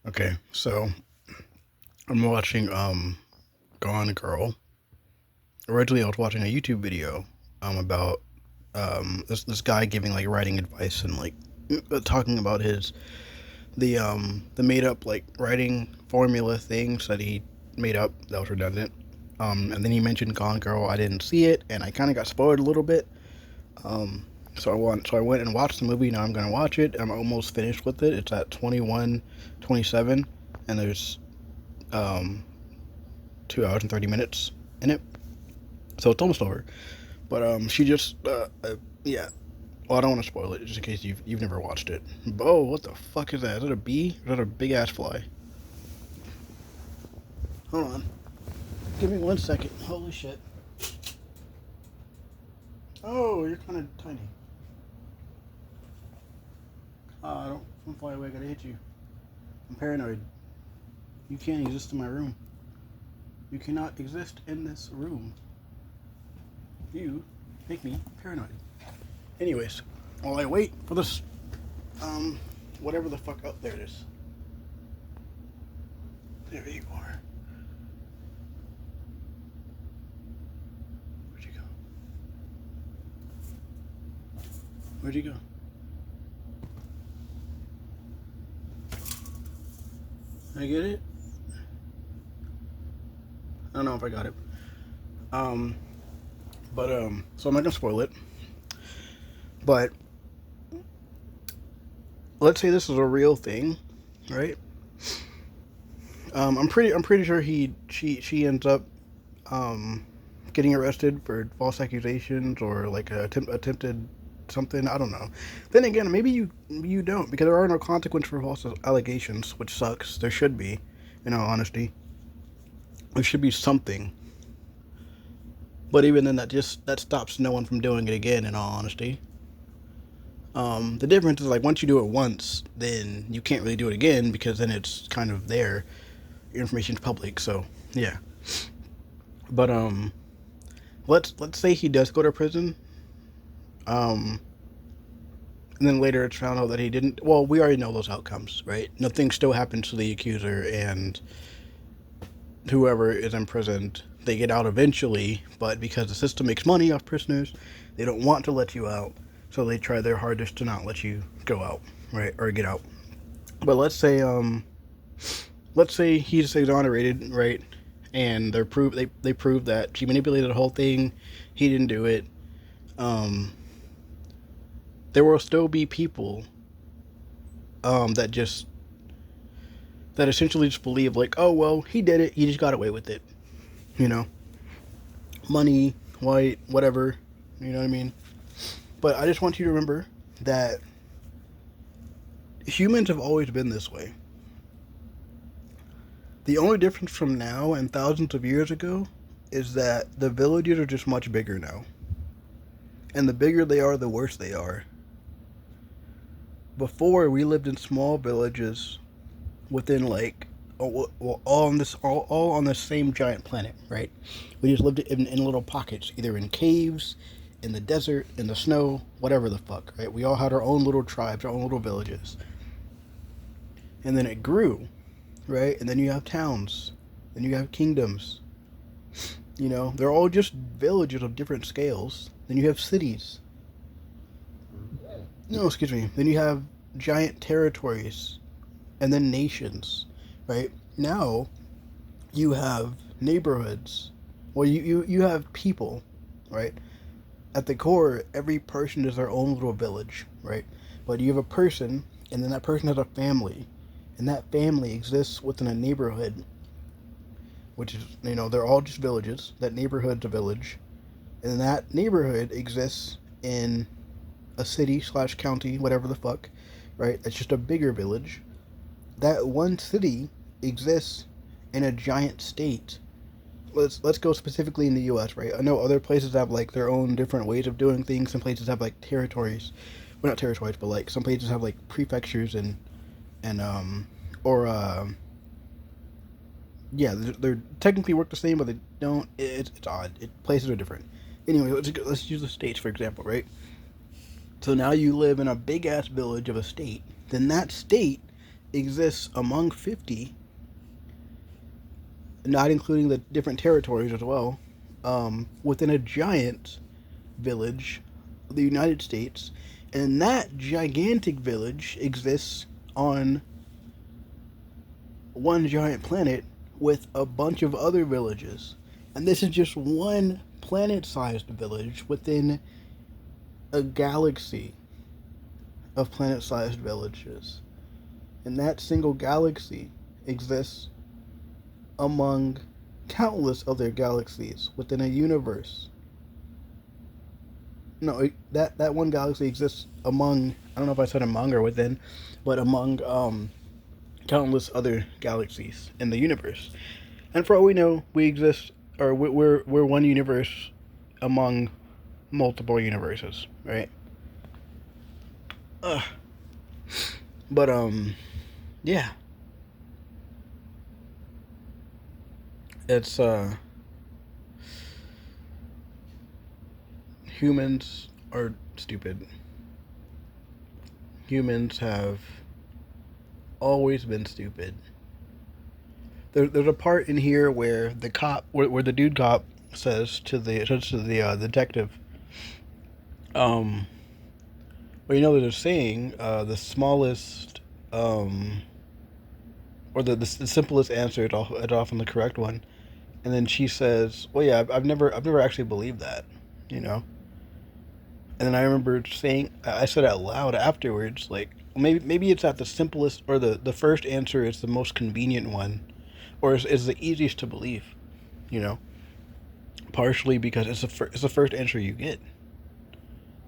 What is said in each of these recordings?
Okay, so I'm watching Gone Girl. Originally I was watching a YouTube video about this guy giving like writing advice and like talking about his the made up like writing formula things that he made up that was redundant. And then he mentioned Gone Girl. I didn't see it and I kind of got spoiled a little bit. So I went and watched the movie. Now I'm gonna watch it. I'm almost finished with it. It's at 21:27, and there's um 2 hours and 30 minutes in it, so it's almost over. But she just yeah. Well, I don't want to spoil it just in case you've never watched it. Oh, what the fuck is that? Is that a bee? Or is that a big ass fly? Hold on. Give me 1 second. Holy shit. Oh, you're kind of tiny. Don't fly away. I gotta hit you. I'm paranoid. You can't exist in my room. You cannot exist in this room. You make me paranoid. Anyways, while I wait for this, um, whatever the fuck. Oh, there it is. There you are. Where'd you go? Where'd you go? I get it. I don't know if I got it. Um, so I'm not gonna spoil it. But let's say this is a real thing, right? I'm pretty sure she ends up um getting arrested for false accusations or like attempted something. I don't know. Then again, maybe you don't because there are no consequences for false allegations, which sucks. There should be, in all honesty. There should be something. But even then, that stops no one from doing it again. In all honesty, the difference is like once you do it once, then you can't really do it again because then it's kind of there. Your information's public, so yeah. But let's say he does go to prison. Um, and then later it's found out that he didn't. Well, we already know those outcomes, right? Nothing still happens to the accuser, and whoever is imprisoned, they get out eventually. But because the system makes money off prisoners, they don't want to let you out, so they try their hardest to not let you go out, right, or get out. But let's say he's exonerated, right? And they prove that she manipulated the whole thing. He didn't do it. Um, there will still be people that just that essentially just believe like, oh well, he did it. He just got away with it. You know, money, white, whatever. You know what I mean? But I just want you to remember that humans have always been this way. The only difference from now and thousands of years ago is that the villages are just much bigger now. And the bigger they are, the worse they are. Before, we lived in small villages within like all on the same giant planet, right? We just lived in little pockets, either in caves, in the desert, in the snow, whatever the fuck, right? We all had our own little tribes, our own little villages. And then it grew, right? And then you have towns, then you have kingdoms. You know, they're all just villages of different scales. Then you have cities. No, excuse me. Then you have giant territories and then nations, right? Now you have neighborhoods. Well, you have people, right? At the core, every person is their own little village, right? But you have a person, and then that person has a family, and that family exists within a neighborhood, which is, they're all just villages. That neighborhood's a village, and then that neighborhood exists in a city slash county, whatever the fuck, right? It's just a bigger village. That one city exists in a giant state. Let's go specifically in the U.S., right? I know other places have like their own different ways of doing things. Some places have like territories, well not territories, but like some places have like prefectures and or yeah, they're technically work the same, but they don't. It's odd. Places are different. Anyway, let's use the states for example, right? So now you live in a big ass village of a state. Then that state exists among 50, not including the different territories as well, within a giant village of the United States. And that gigantic village exists on one giant planet with a bunch of other villages. And this is just one planet sized village within a galaxy of planet sized villages. And that single galaxy exists among countless other galaxies within a universe. No, that one galaxy exists among, I don't know if I said among or within, but among countless other galaxies in the universe. And for all we know, we exist, or we're one universe among multiple universes, right? Ugh. But yeah, it's humans are stupid. Humans have always been stupid. There's a part in here where the cop, where the dude cop says to the detective, um, well, you know, there's a saying, the smallest, or the simplest answer is often the correct one. And then she says, "Well, yeah, I've never actually believed that, you know." And then I remember saying, I said out loud afterwards, like, maybe it's not the simplest, or the first answer is the most convenient one, or is the easiest to believe, you know. Partially because it's the first answer you get.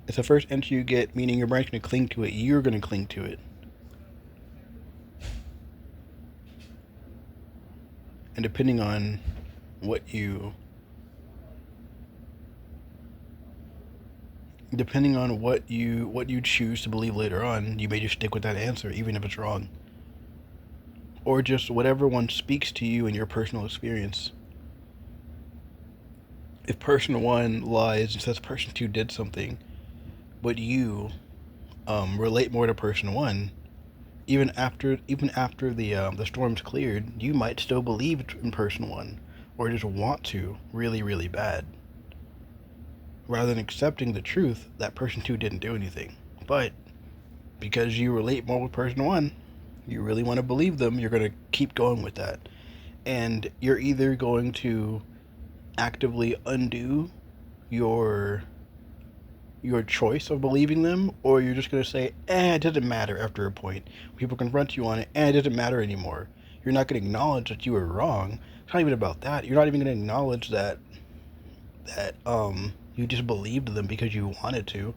It's the first answer you get, meaning your brain's gonna cling to it. You're gonna cling to it, and depending on what you what you choose to believe later on, you may just stick with that answer, even if it's wrong, or just whatever one speaks to you in your personal experience. If person one lies and says person two did something, but you relate more to person one, even after the storm's cleared, you might still believe in person one, or just want to really really bad, rather than accepting the truth that person two didn't do anything. But because you relate more with person one, you really want to believe them. You're going to keep going with that, and you're either going to actively undo your your choice of believing them, or you're just going to say, it doesn't matter after a point. People confront you on it, it doesn't matter anymore. You're not going to acknowledge that you were wrong. It's not even about that. You're not even going to acknowledge that you just believed them because you wanted to.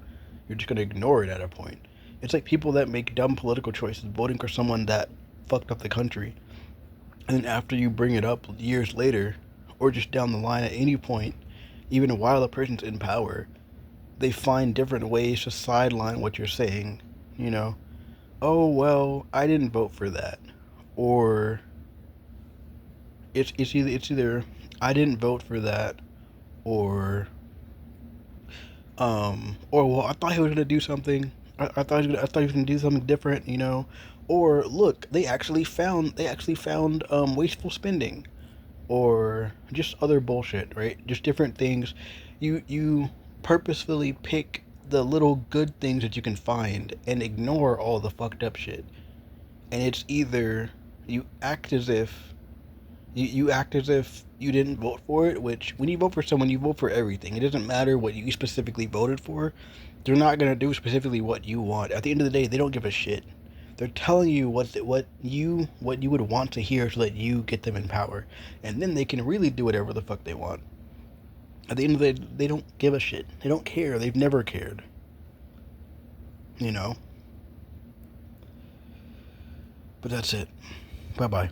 You're just going to ignore it at a point. It's like people that make dumb political choices, voting for someone that fucked up the country. And then after you bring it up years later, or just down the line at any point, even while the person's in power, they find different ways to sideline what you're saying. You know, oh well, I didn't vote for that, or it's either I didn't vote for that, or well, I thought he was gonna do something. I thought he was gonna do something different. You know, or look, they actually found wasteful spending, or just other bullshit, right? Just different things. You purposefully pick the little good things that you can find and ignore all the fucked up shit. And it's either you act as if you act as if you didn't vote for it, which when you vote for someone, you vote for everything. It doesn't matter what you specifically voted for. They're not gonna do specifically what you want. At the end of the day, they don't give a shit. They're telling you what you would want to hear so that you get them in power, and then they can really do whatever the fuck they want. At the end of the day, they don't give a shit. They don't care. They've never cared. You know. But that's it. Bye bye.